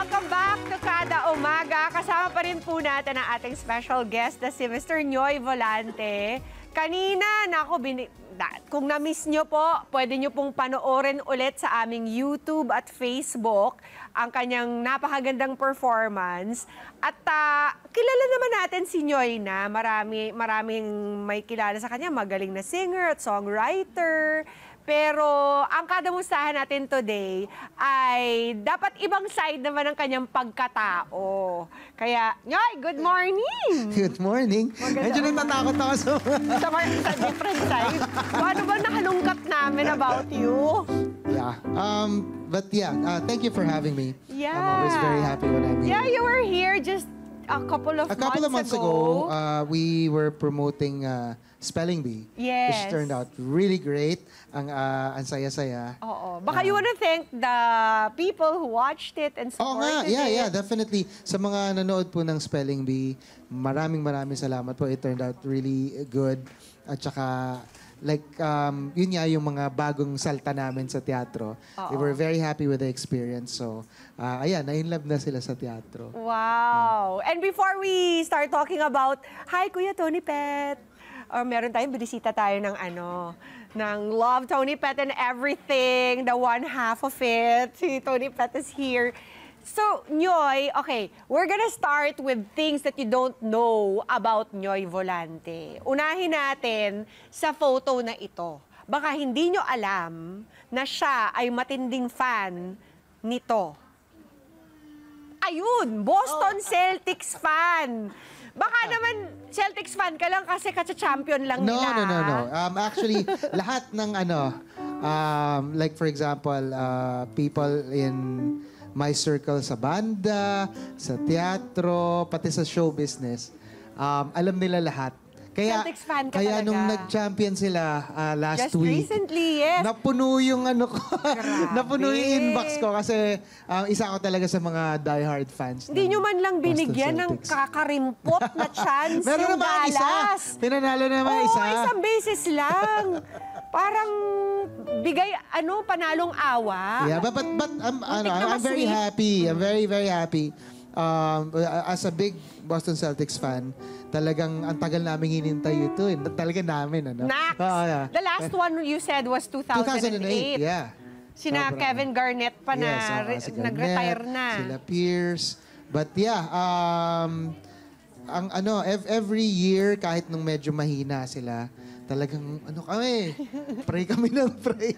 Welcome back to Kada Umaga. Kasama pa rin po natin ang ating special guest na si Mr. Nyoy Volante. Kanina, kung na-miss nyo po, pwede nyo pong panoorin ulit sa aming YouTube at Facebook ang kanyang napakagandang performance. At kilala naman natin si Nyoy na maraming may kilala sa kanya. Magaling na singer at songwriter. Pero ang kadamustahan natin today ay dapat ibang side naman ng kanyang pagkatao. Kaya, Nyoy, good morning! Good morning. Medyo natatakot ako sa different side. Ano ba nakalungkat namin about you? Yeah. But yeah, thank you for having me. Yeah. I'm always very happy when I'm here. Yeah, you were here just a couple of months ago. We were promoting Spelling Bee. Yes. Which turned out really great. Ang saya-saya. Oo. Baka you wanna thank the people who watched it and supported it. Yeah, definitely. Sa mga nanood po ng Spelling Bee, maraming salamat po. It turned out really good. At saka, yun nga yung mga bagong salta namin sa teatro. We were very happy with the experience. So, ayan, na-inlove na sila sa teatro. Wow! And before we start talking about, hi, Kuya Tony Pet! Or meron tayong binisita tayo ng ng Love Tony Pet and everything, the one half of it. Si Tony Pet is here. So, Nyoy, okay, we're gonna start with things that you don't know about Nyoy Volante. Unahin natin sa photo na ito. Baka hindi nyo alam na siya ay matinding fan nito. Ayun, Boston Celtics fan. Baka naman Celtics fan ka lang kasi katsa-champion lang nila. No. Actually, lahat ng like for example, people in my circle sa banda, sa teatro, pati sa show business, alam nila lahat. Celtics fan ka kaya talaga. Nung nag-champion sila last Just week, recently, yes. napuno yung ko. Napuno yung inbox ko kasi isa ako talaga sa mga diehard fans. Hindi nyo man lang binigyan ng kakarimpot na chance Meron yung naman Dallas. Isa. Pinanalo naman isa. Isang beses lang. Parang bigay, panalong awa. Yeah, but I'm very happy. I'm very happy. As a big Boston Celtics fan, talagang ang tagal namin hinintay ito. Talaga namin, Nax! Yeah. The last one you said was 2008. Yeah. Sina Kevin Garnett pa na si nag-retire na. Sila Pierce. But yeah, every year, kahit nung medyo mahina sila, talagang, pray kami ng pray.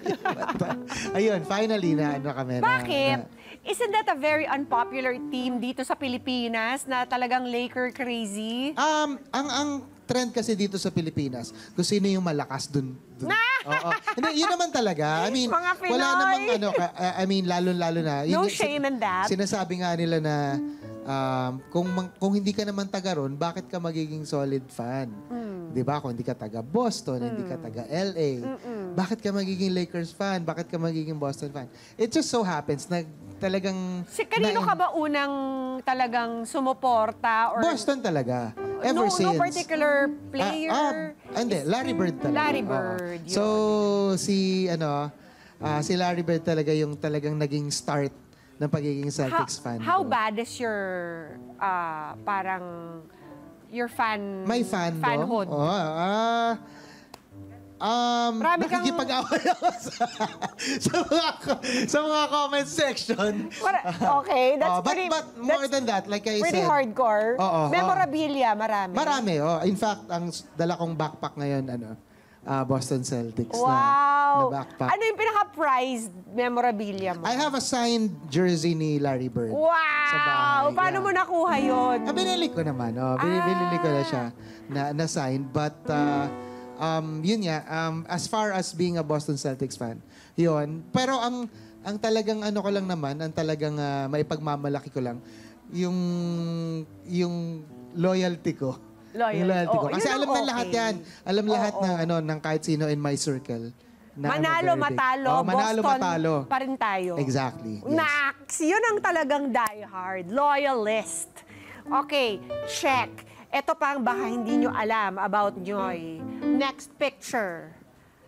Ayun, finally na kami. Bakit? Isn't that a very unpopular team dito sa Pilipinas na talagang Laker crazy? Ang trend kasi dito sa Pilipinas, kung sino yung malakas dun. Oo. Hindi, yun naman talaga. I mean, Mga Pinoy. wala namang lalo-lalo na. No shame in that. Sinasabi nga nila na kung hindi ka naman taga ron, bakit ka magiging solid fan? Di ba? Kung hindi ka taga Boston, hindi ka taga LA, bakit ka magiging Lakers fan? Bakit ka magiging Boston fan? It just so happens na talagang... Kanino ka ba unang talagang sumuporta? Or Boston talaga. Ever since. No particular player? Hindi, Larry Bird talaga. Larry Bird. So, si Larry Bird talaga yung talagang naging start ng pagiging Celtics fan. How bad is your your fan... My fanhood? Nakikipag-away ako sa mga comment section. Okay, that's but more than that, like I pretty said... hardcore. Memorabilia, marami. Marami. In fact, ang dala kong backpack ngayon, Boston Celtics wow. na backpack. Ano yung pinaka-prized memorabilia mo? I have a signed jersey ni Larry Bird. Wow! Sa bahay. Paano mo nakuha yun? Binili ko naman. Binili ko na siya na signed. But, yun nga, as far as being a Boston Celtics fan, yun. Pero ang talagang ko lang naman, ang talagang maipagmamalaki ko lang, yung loyalty ko. Loyalty ko. Kasi alam ng lahat yan. Alam lahat ng kahit sino in my circle. Manalo, matalo, manalo, Boston matalo. pa rin tayo. Exactly. Yes. Nax, yun ang talagang diehard, loyalist. Okay, check. Ito pa ang baka hindi nyo alam about Nyoy. Next picture.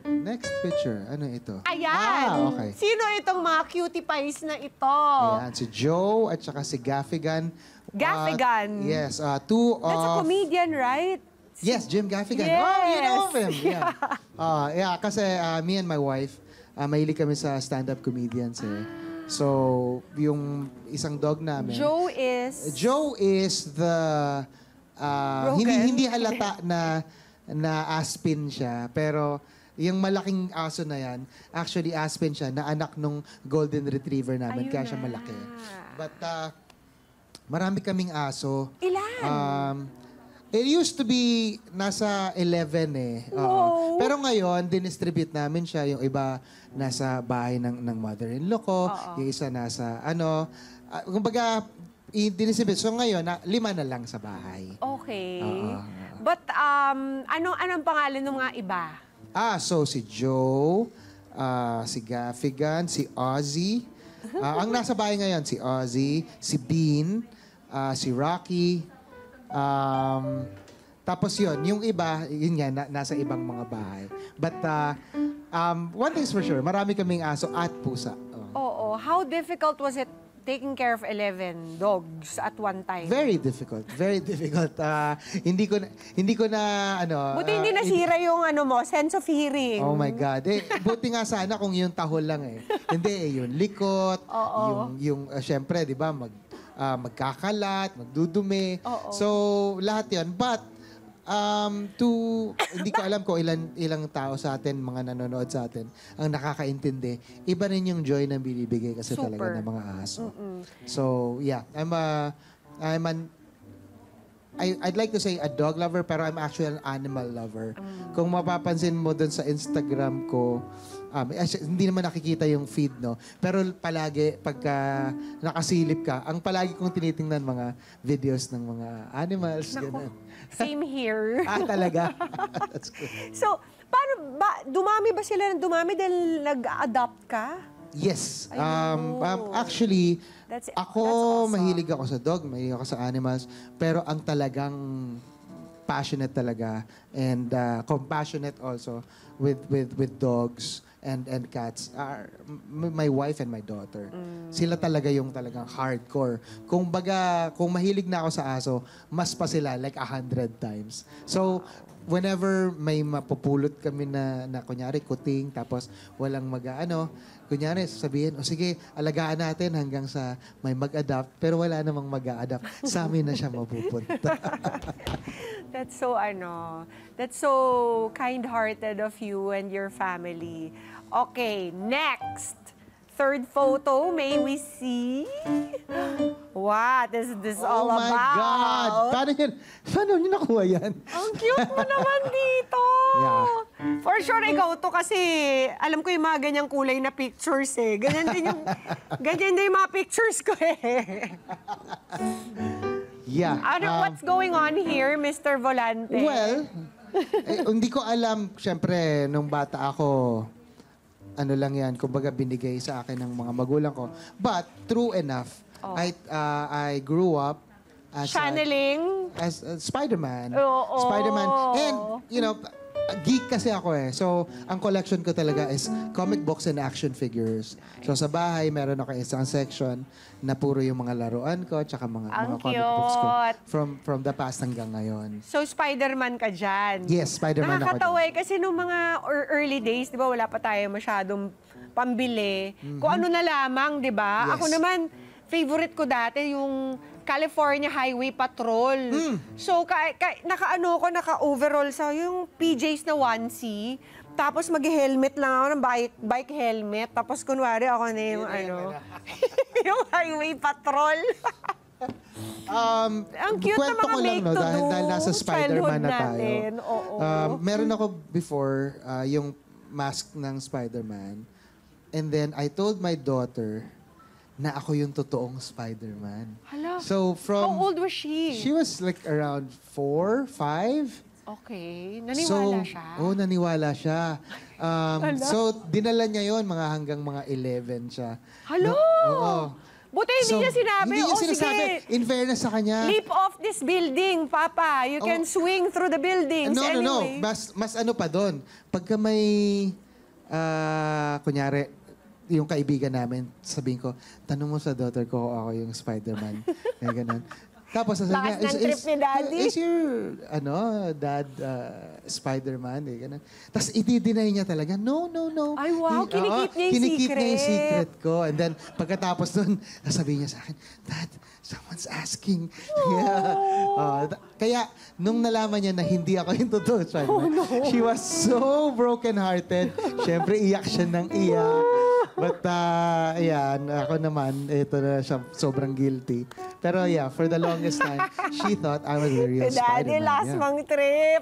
Next picture. Ano ito? Ayan! Okay. Sino itong mga cutie pies na ito? Ayan, si Joe at saka si Gaffigan. Gaffigan. Yes, two That's a of... comedian, right? Yes, Jim Gaffigan. Yes. Oh, you know of him. Yeah. Yeah, kasi me and my wife, mahilig kami sa stand-up comedians eh. So, yung isang dog namin... Joe is the... Broken? hindi halata na Aspin siya, pero yung malaking aso na yan, actually Aspin siya, na anak nung golden retriever namin, Ayun kaya siya na. malaki. But marami kaming aso. Ilan? It used to be nasa 11 eh. Oo. Wow. Pero ngayon, dinistribute namin siya. Yung iba nasa bahay ng mother-in-law ko. Yung isa nasa kumbaga, dinistribute. So ngayon, 5 na lang sa bahay. Okay. Oo. But, anong pangalan ng mga iba? So si Joe, si Gaffigan, si Ozzy. Ang nasa bahay ngayon, si Ozzy, si Bean, si Rocky. Tapos yung iba, yun nga, nasa ibang mga bahay. But one thing's for sure, marami kaming aso at pusa. Oo. How difficult was it taking care of 11 dogs at one time? Very difficult. Very difficult. Hindi ko na Buti hindi nasira yung sense of hearing. Oh my God. Buti nga sana kung yung tahol lang eh. Hindi yung likot, yung syempre, 'di ba, magkakalat, magdudumi. Oo. So, lahat 'yon. But hindi ko alam kung ilang tao sa atin, mga nanonood sa atin, ang nakakaintindi. Iba rin yung joy na binibigay kasi Super. talaga ng mga aso. So, yeah. I'd like to say a dog lover, pero I'm actually an animal lover. Kung mapapansin mo dun sa Instagram ko, hindi naman nakikita yung feed, no? Pero palagi, pagka nakasilip ka, ang palagi kong tinitingnan mga videos ng mga animals. Ganun. Same here. Talaga? That's good. So, paano ba, dumami ba sila ng dumami dahil nag-adopt ka? Yes. Ayun. Actually, That's ako, awesome. mahilig ako sa dog, mahilig ako sa animals, pero ang talagang passionate talaga and compassionate also with dogs and cats are my wife and my daughter. Sila talaga yung talagang hardcore. Kung mahilig na ako sa aso, mas pa sila like 100 times. So, whenever may mapupulot kami na kunyari kuting tapos walang kunyari sabihin, sige, alagaan natin hanggang sa may mag-adapt, pero wala namang mag-a-adapt. Sa amin na siya mapupunta. That's so kind-hearted of you and your family. Okay, next. Third photo, may we see? What is this all Oh my God! about? Paano niyo nakuha yan? Ang cute mo naman dito. Yeah. For sure, ikaw to kasi alam ko yung mga ganyang kulay na pictures eh. Ganyan din yung mga pictures ko eh. Yeah. What's going on here, Mr. Volante? Well, hindi ko alam, syempre, nung bata ako, lang yan, kumbaga binigay sa akin ng mga magulang ko. But, true enough, I grew up as Channeling? as Spider-Man. Oo. Spider-Man. And, geek kasi ako eh. So, ang collection ko talaga is comic books and action figures. So, sa bahay, meron ako isang section na puro yung mga laruan ko tsaka mga comic books ko. From the past hanggang ngayon. So, Spider-Man ka dyan? Yes, Spider-Man ako Nakakatawa dyan. eh, kasi nung mga early days, di ba, wala pa tayo masyadong pambili. Kung ano na lamang, di ba? Yes. Ako naman, favorite ko dati yung California Highway Patrol. So, naka-overall sa yung PJs na onesie. Tapos mag-helmet lang ako ng bike helmet. Tapos kunwari ako na yung yung Highway Patrol. Ang cute na kwento mga ko lang, make to do. dahil nasa Spider-Man na tayo. Natin. Oo. Meron ako before, yung mask ng Spider-Man. And then, I told my daughter na ako yung totoong Spider-Man. Hala. So, How old was she? She was like around 4, 5. Okay. Naniwala siya? Naniwala siya. So, dinala niya yon hanggang mga 11 siya. Hala! Oo. Buti hindi niya sinabi, Hindi niya "Oh, sinasabi. sige. In fairness sa kanya. Leap off this building, Papa. You can swing through the buildings No. anyway." Mas ano pa doon. Pagka may, kunyari, yung kaibigan namin, sabihin ko, tanong mo sa daughter ko ako yung Spider-Man. Kaya ganun. Tapos sasabihin Lakas ng trip ni Daddy. Is your, dad Spider-Man? Eh, ganun. Tapos i-deny niya talaga, no. Ay, wow, kinikip niya yung kinikip niya yung secret. secret ko. And then, pagkatapos nun, sasabihin niya sa akin, Dad, someone's asking. Kaya, nung nalaman niya na hindi ako yung totoo Spider-Man, she was so broken-hearted. Siyempre, iyak siya ng iyak. But, yan, ako naman, ito na siya, sobrang guilty. Pero yeah, for the longest time, she thought I was the real Daddy, Spider-Man. last Yeah. mang trip.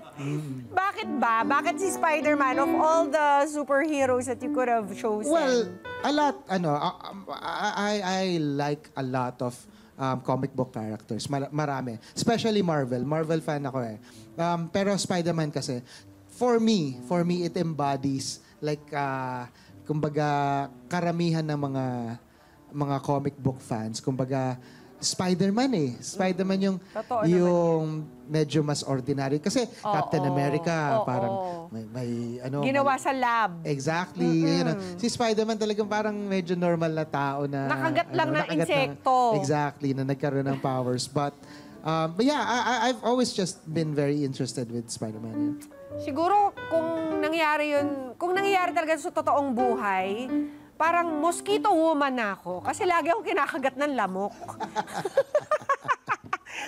Bakit ba? Bakit si Spider-Man of all the superheroes that you could have chosen? Well, a lot, I like a lot of comic book characters. Marami. Especially Marvel. Marvel fan ako eh. Pero Spider-Man kasi, for me, it embodies like, kumbaga, karamihan ng mga comic book fans. Kumbaga, Spider-Man eh. Spider-Man yung Totoo yung medyo mas ordinary. Kasi Captain America, parang may ano. Ginawa sa lab. Exactly. Yun, si Spider-Man talagang parang medyo normal na tao na... Nakagat lang ng nakagat insekto. Exactly, na nagkaroon ng powers. But yeah, I've always just been very interested with Spider-Man. Yeah. Siguro kung nangyari talaga sa totoong buhay, parang mosquito woman na ako. Kasi lagi akong kinakagat ng lamok.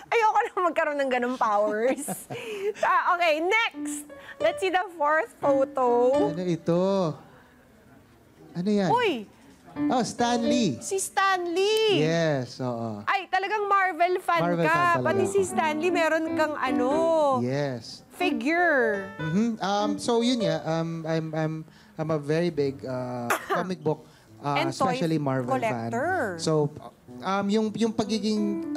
Ayoko na magkaroon ng ganung powers. Okay, next. Let's see the fourth photo. Ano ito? Ano yan? Uy, Oh, Stan Lee. si Stan Lee. Yes, oo. Ay, talagang Marvel fan Marvel ka. fan talaga Pati si ako. Stan Lee, meron kang Yes. figure. So yun nga, I'm a very big comic book, And especially toy Marvel collector. fan. So yung pagiging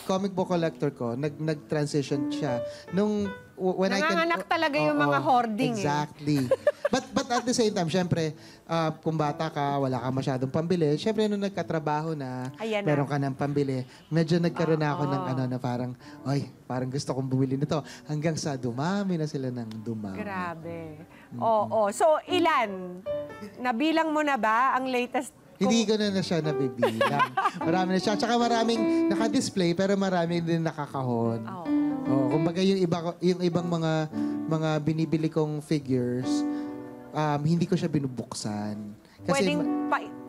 comic book collector ko, nag-transition siya nung when Nanganganak talaga yung mga hoarding, eh. Exactly. But at the same time, syempre, kung bata ka, wala ka masyadong pambili. Syempre, nung nagkatrabaho na, Ayan na. meron ka ng pambili, medyo nagkaroon na ako ng na parang, parang gusto kong bumili nito. Hanggang sa dumami na sila ng dumami. Grabe. Oo. So, ilan? Nabilang mo na ba ang latest? Hindi ko na siya nabibilang. Marami na siya. Tsaka maraming naka-display, pero marami din nakakahon. Oh, kumbaga yung ibang mga binibili kong figures, hindi ko siya binubuksan. Kasi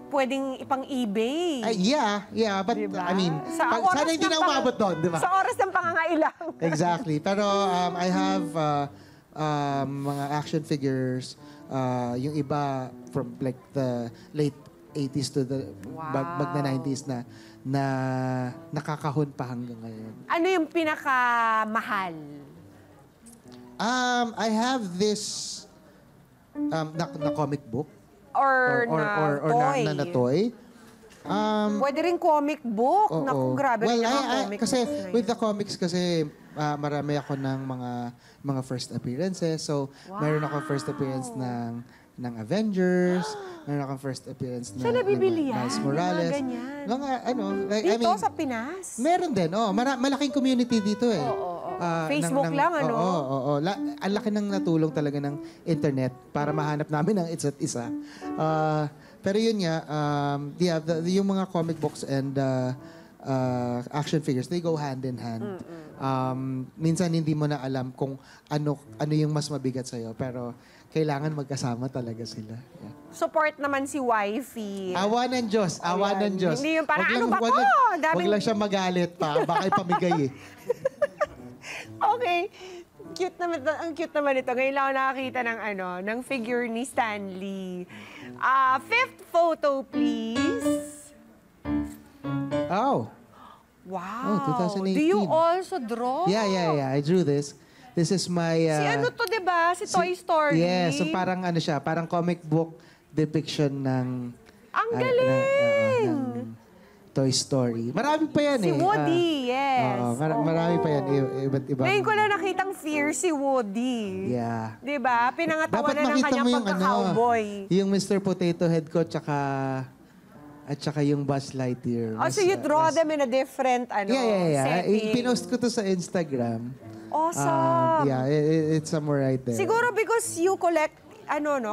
Pwedeng ipang eBay. yeah, but Diba? I mean, Sa oras sana hindi ng na umabot doon, di ba? Sa oras ng pangangailang. Exactly. Pero I have mga action figures, yung iba from like the late 80s to the mag na 90s na nakakahon pa hanggang ngayon. Ano yung pinakamahal? I have this na comic book Or toy? na toy. Pwede rin comic book. Oo. Naku, grabe Well, rin yung mga comic kasi books na yun. with the comics kasi marami ako ng mga first appearances. So, meron ako first appearance ng Avengers, meron akong first appearance ng Saan nabibili yan? Miles Yung Morales. mga ganyan? Like, Dito sa Pinas? meron din. Malaking community dito eh. Facebook lang, ano? Oo. Ang laki ng natulong talaga ng internet para mahanap namin ang isa't isa. Pero yun nga, yung mga comic books and action figures, they go hand in hand. Minsan hindi mo na alam kung ano yung mas mabigat sa'yo, pero kailangan magkasama talaga sila. Yeah. Support naman si Wifey. Awa ng Diyos. Awa ng Diyos. Hindi yung parang, ano ba to? Wag lang siya magalit pa. Baka ipamigay eh. Okay. Cute naman ito. Ang cute naman ito. Ngayon lang ako nakakita ng figure ni Stan Lee. Fifth photo, please. Oh. Wow. 2018. Do you also draw? Yeah. I drew this. This is my... Si ano to, di ba? Si Toy Story. Yeah, so parang siya, parang comic book depiction ng... Ang galing! ng Toy Story. Marami pa yan Si Woody, yes. Marami pa yan. Iba't iba. Ngayon ko lang nakitang fear si Woody. Yeah. Di ba? Pinangatawa Dapat na ng makita kanyang mo yung pagka-cowboy. yung Mr. Potato Head ko, tsaka at saka yung Buzz Lightyear. Oh, so you draw them in a different Yeah. setting. Pinost ko to sa Instagram. Awesome. It's somewhere right there. Siguro because you collect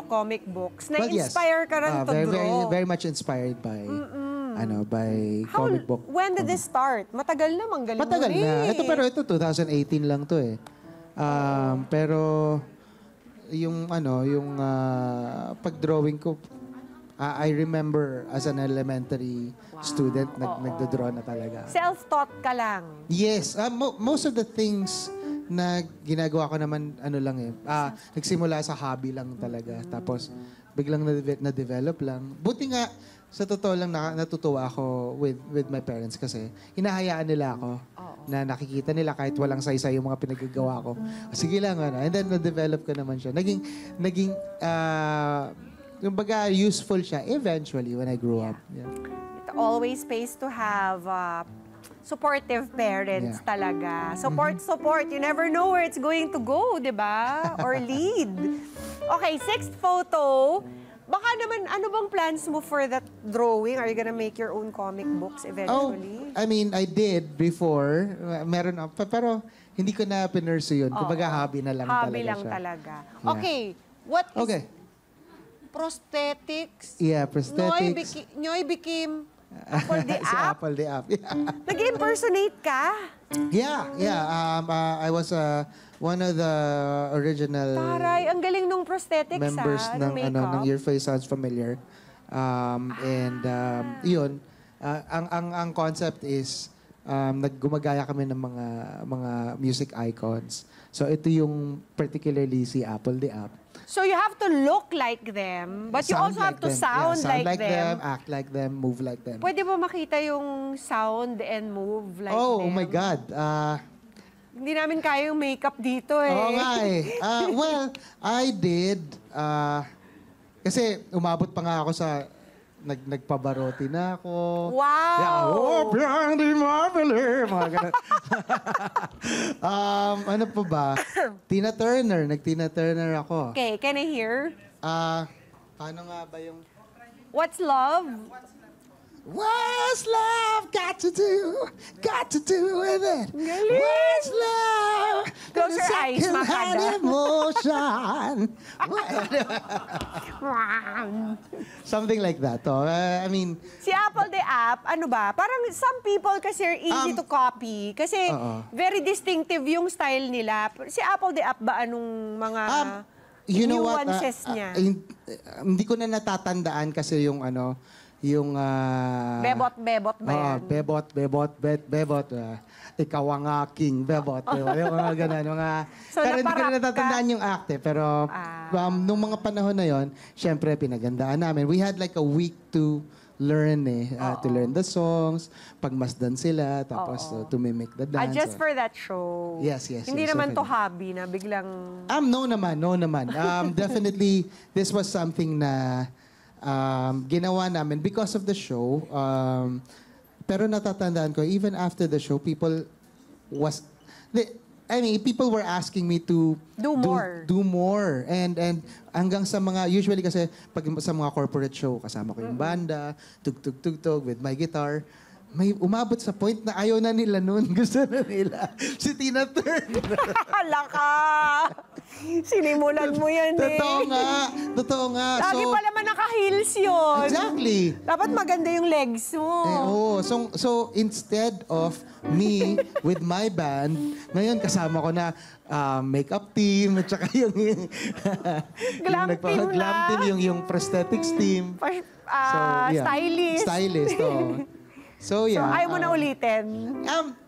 comic books. Well, yes. Na-inspire ka rin to very, draw. Very, very much inspired by by comic book. When did this start? Matagal na, galing Matagal mo na. eh. Ito 2018 lang to eh. Pero yung pag-drawing ko, I remember as an elementary student, nagdo-draw na talaga. Self-taught ka lang. Yes. Most of the things na ginagawa ko naman, nagsimula sa hobby lang talaga. Tapos, biglang na-develop lang. Buti nga, sa totoo lang, natutuwa ako with my parents kasi hinahayaan nila ako na nakikita nila kahit walang saysay yung mga pinagagawa ko. Sige lang, And then, na-develop ko naman siya. Naging yung baga, useful siya eventually when I grew up. Yeah. It always pays to have supportive parents talaga. Support. You never know where it's going to go, di ba? Or lead. Okay, 6th photo. Baka naman, ano bang plans mo for that drawing? Are you gonna make your own comic books eventually? I did before. Meron pero hindi ko na pinursu yun. Kumbaga, hobby na lang talaga siya. Hobby lang talaga. Yeah. Okay, what is Okay. prosthetics? Yeah, prosthetics. Noy became Apple the Si App? Apple the App. Nag-impersonate ka? Yeah. I was one of the original Taray, ang galing nung prosthetics members ng makeup. Your Face Sounds Familiar. Yun. Ang concept is naggumagaya kami ng mga music icons. So ito yung particularly si Apple the App. So you have to look like them, but you also have to sound like them. Act like them, move like them. Pwede ba makita yung sound and move like them? Oh my God. Hindi namin kaya yung makeup dito eh. Oo nga eh. Well, I did. Kasi umabot pa nga ako sa nagpabarote na ako. Wow! Yeah, beyond the marvelous. Mga ganun. Ano pa ba? Tina Turner. Nag-Tina Turner ako. Okay, can I hear? Paano nga ba yung... What's love? What's love got to do with it? Galing! What's love? Close your eyes, second-hand Makada. emotion. Something like that. I mean, Si Apple the App, ano ba? Parang some people kasi are easy to copy. Kasi very distinctive yung style nila. Si Apple the App ba anong mga you know what? nuances niya? Hindi ko na natatandaan kasi yung Bebot ba yan? Bebot. Ikaw ang aking bebot. Yung mga ganun. So, pero hindi ko naparap na natatandaan yung acte. Pero nung mga panahon na yon, syempre, pinagandaan namin. We had like a week to learn to learn the songs, pagmasdan sila, tapos to mimic the dance. Just for that show. Yes. Hindi naman to definitely. hobby na biglang... No naman. Definitely, this was something na ginawa namin because of the show. Pero natatandaan ko, even after the show, people were asking me to do more. And hanggang sa mga, usually kasi pag sa mga corporate show, kasama ko yung banda, tug with my guitar. May umabot sa point na ayaw na nila noon. Gusto na nila si Tina Turner. Hala ka! Sinimulan mo yan Totoo nga. Lagi pa naman naka-heels yun. Exactly. Dapat maganda yung legs mo. So instead of me with my band, ngayon kasama ko na makeup team at saka yung Glam team na. glam team, yung prosthetics team. Stylist. So So, ayaw mo na ulitin?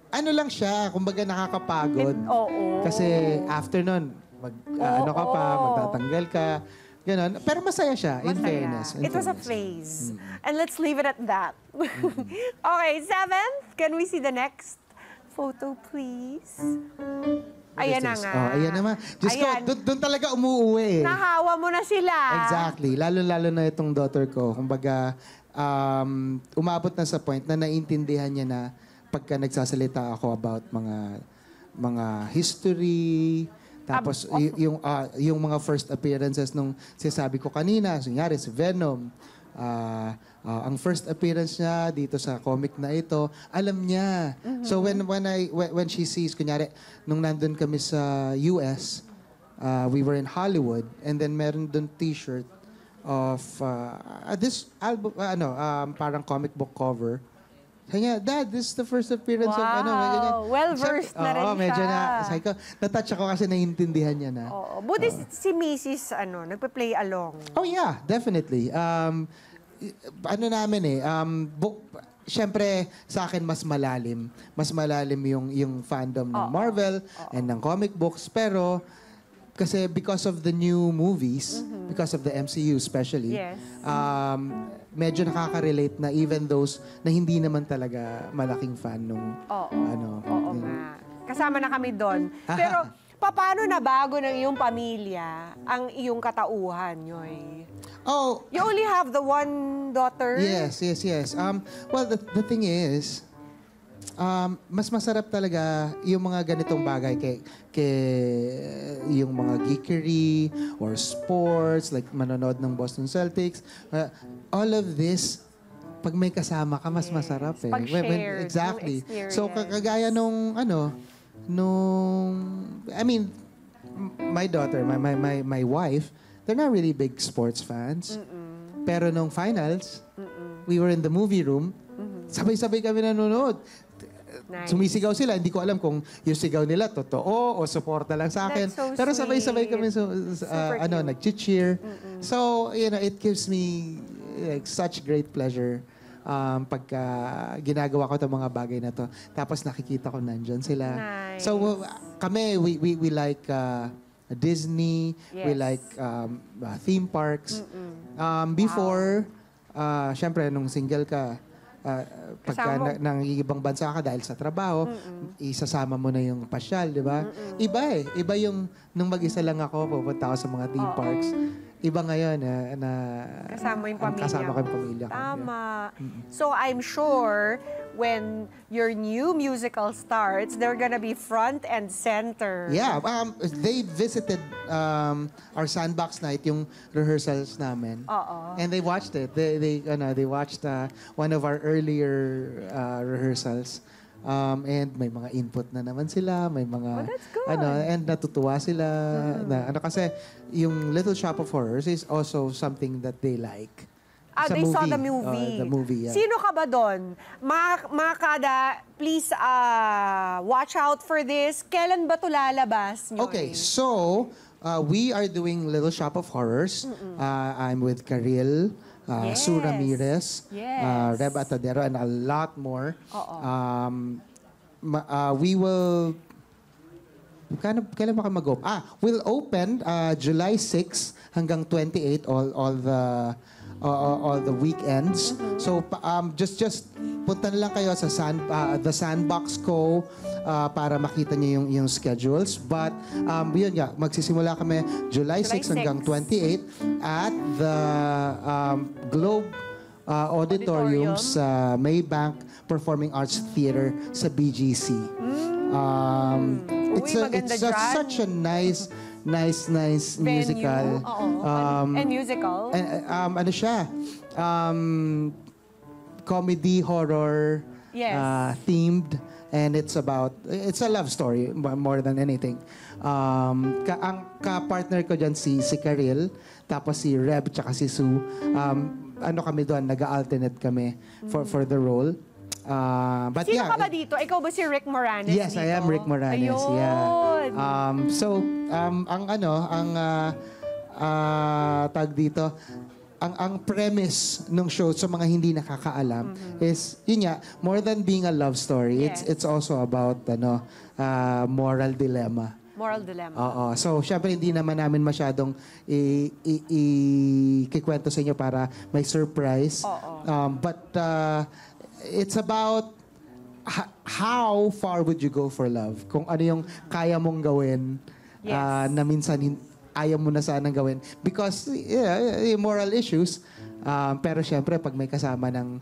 Ano lang siya, kumbaga nakakapagod. Oo. Kasi after nun, magtatanggal ka. Ganon. Pero masaya siya, in fairness. It was a phase. And let's leave it at that. Okay, 7th. Can we see the next photo, please? Ayan na nga. Ayan naman. Diyos ko, doon talaga umuuwi. Nahawa mo na sila. Exactly. Lalo-lalo na itong daughter ko. Kumbaga, umabot na sa point na naintindihan niya na pagka nagsasalita ako about mga history, tapos yung mga first appearances nung sinasabi ko kanina, kunyari si Venom, ang first appearance niya dito sa comic na ito, alam niya. So when she sees, kunyari, nung nandun kami sa US, we were in Hollywood, and then meron dun t-shirt of this album, parang comic book cover. Sabi niya, Dad, this is the first appearance of Wow, well-versed na rin siya. Medyo sabi ko, natouch ako kasi naiintindihan niya na. Oo. Buti si Mrs. Nagpe-play along. Oh yeah, definitely. Siyempre, sa akin mas malalim. Mas malalim yung fandom ng Marvel and ng comic books. Pero, kasi because of the new movies, because of the MCU especially, Yes. Medyo nakaka-relate na even those na hindi naman talaga malaking fan nung Oo nga. Kasama na kami doon. Pero, paano nabago ng iyong pamilya ang iyong katauhan, Yoy? Oh, You only have the one daughter? yes. Well, the thing is, mas masarap talaga yung mga ganitong bagay kay yung mga geekery or sports, like manonood ng Boston Celtics. All of this, pag may kasama ka, mas masarap eh. Pag-shared, Exactly. yung experience. So, kagaya my daughter, my wife, they're not really big sports fans. Pero nung finals, we were in the movie room, sabay-sabay kami nanonood. Nice. Sumisigaw sila. Hindi ko alam kung yung sigaw nila totoo o suporta lang sa akin. That's so Pero sabay-sabay sweet. kami Super cute. nag-cheer. So, it gives me like such great pleasure pagka ginagawa ko itong mga bagay na to. Tapos nakikita ko nandyan sila. Nice. So, kami, we like Disney. We Yes. like theme parks. Before, syempre, nung single ka, pagka Kasama mo. nang ibang bansa ka dahil sa trabaho, isasama mo na yung pasyal, di ba? Iba eh. Iba yung nung mag-isa lang ako, pupunta ako sa mga theme parks. Iba ngayon na Kasama yung pamilya. kasama ko yung pamilya ko. Tama. So I'm sure when your new musical starts, they're gonna be front and center. Yeah, they visited our sandbox night, yung rehearsals namin. Oo. And they watched it. They watched one of our earlier rehearsals. And may mga input na naman sila, may mga that's good. and natutuwa sila na kasi yung Little Shop of Horrors is also something that they like. Sa They saw the movie. movie. The movie, yeah. Sino ka ba doon? Mga kada, please watch out for this. Kailan ba ito lalabas? Nyoy? Okay, so we are doing Little Shop of Horrors. I'm with Karil, Yes. Sue Ramirez, Yes. Reb Atadero, and a lot more. Oo. We will... Kailan ba ka mag-open? We'll open July 6 hanggang 28, all the weekends. So just punta na lang kayo sa the Sandbox Co para makita niyo yung schedules. But yun nga, magsisimula kami July 6 hanggang 28 at the Globe Auditorium sa Maybank Performing Arts Theater sa BGC. maganda dyan. Such a nice Venue. musical. Oo. And musical. Ano siya? Comedy, horror, Yes. themed. And it's a love story more than anything. Ang ka-partner ko dyan si Karil, tapos si Reb, tsaka si Sue. Kami doon, nag-alternate kami for the role. But Sino yeah, ka ba dito? Ikaw ba si Rick Moranes yes, dito? I am Rick Moranes. Ayun. Yeah. Tag dito, ang premise ng show sa mga hindi nakakaalam is yun nga, more than being a love story, Yes. it's also about moral dilemma. Moral dilemma. Oo. So, syempre, hindi naman namin masyadong ikikwento sa inyo para may surprise. But it's about how far would you go for love? Kung ano yung kaya mong gawin Yes. na minsan ayaw mo na sanang gawin. Because, yung moral issues. Pero syempre, pag may kasama ng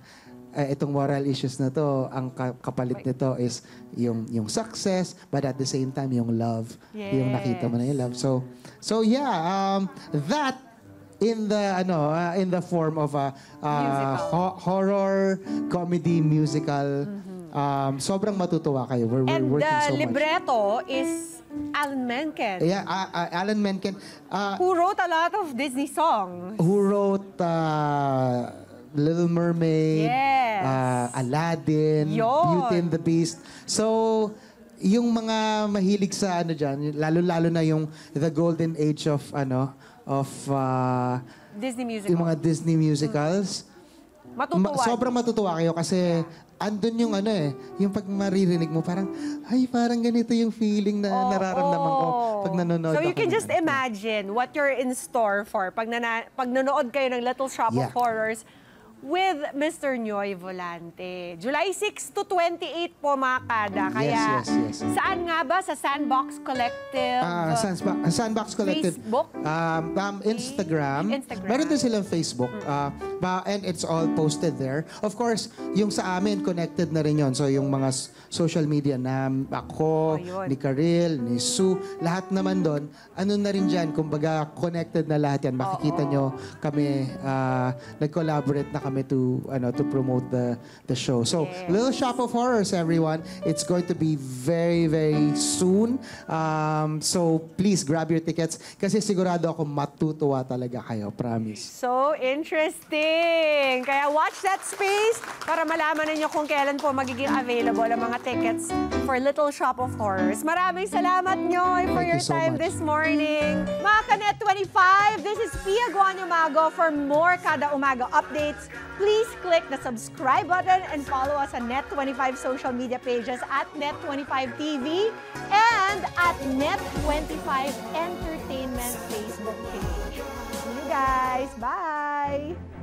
itong moral issues na to, ang kapalit nito is yung success, but at the same time, yung love. Yung nakita mo na yung love. So yeah, that in the form of a horror comedy musical. Sobrang matutuwa kayo. We're And working the so much. libretto is Alan Menken, Yeah, Alan Menken, who wrote a lot of Disney songs. who wrote Little Mermaid, Yes. Aladdin, Yun. Beauty and the Beast. So, yung mga mahilig sa dyan, lalo-lalo na yung the golden age of Disney musical. yung mga Disney musicals. Matutuwa. Sobrang matutuwa kayo kasi andun yung yung pag maririnig mo, parang ganito yung feeling na nararamdaman ko pag nanonood So you ako can ng just imagine what you're in store for pag nanonood kayo ng Little Shop of Yeah. Horrors with Mr. Nyoy Volante. July 6 to 28 po, mga kada. Kaya Yes. saan nga ba? Sa Sandbox Collective? Sandbox Collective. Facebook? Instagram. Instagram. Meron din silang Facebook. And it's all posted there. Of course, yung sa amin, connected na rin yon. So yung mga social media na ako, yun. ni Karil, ni Sue, lahat naman doon, na rin dyan, kumbaga connected na lahat yan. Makikita nyo kami, nag-collaborate na kami to promote the show. So, Yes. Little Shop of Horrors, everyone. It's going to be very, very soon. So, please grab your tickets kasi sigurado ako matutuwa talaga kayo. Promise. So interesting! Kaya watch that space para malaman ninyo kung kailan po magiging available ang mga tickets for Little Shop of Horrors. Maraming salamat, Nyoy, for Thank your you so time much. this morning. Mga Kanet 25, this is Pia Guanyo Mago. For more Kada Umaga updates, please click the subscribe button and follow us on Net25 social media pages at Net25TV and at Net25 Entertainment Facebook page. See you guys. Bye!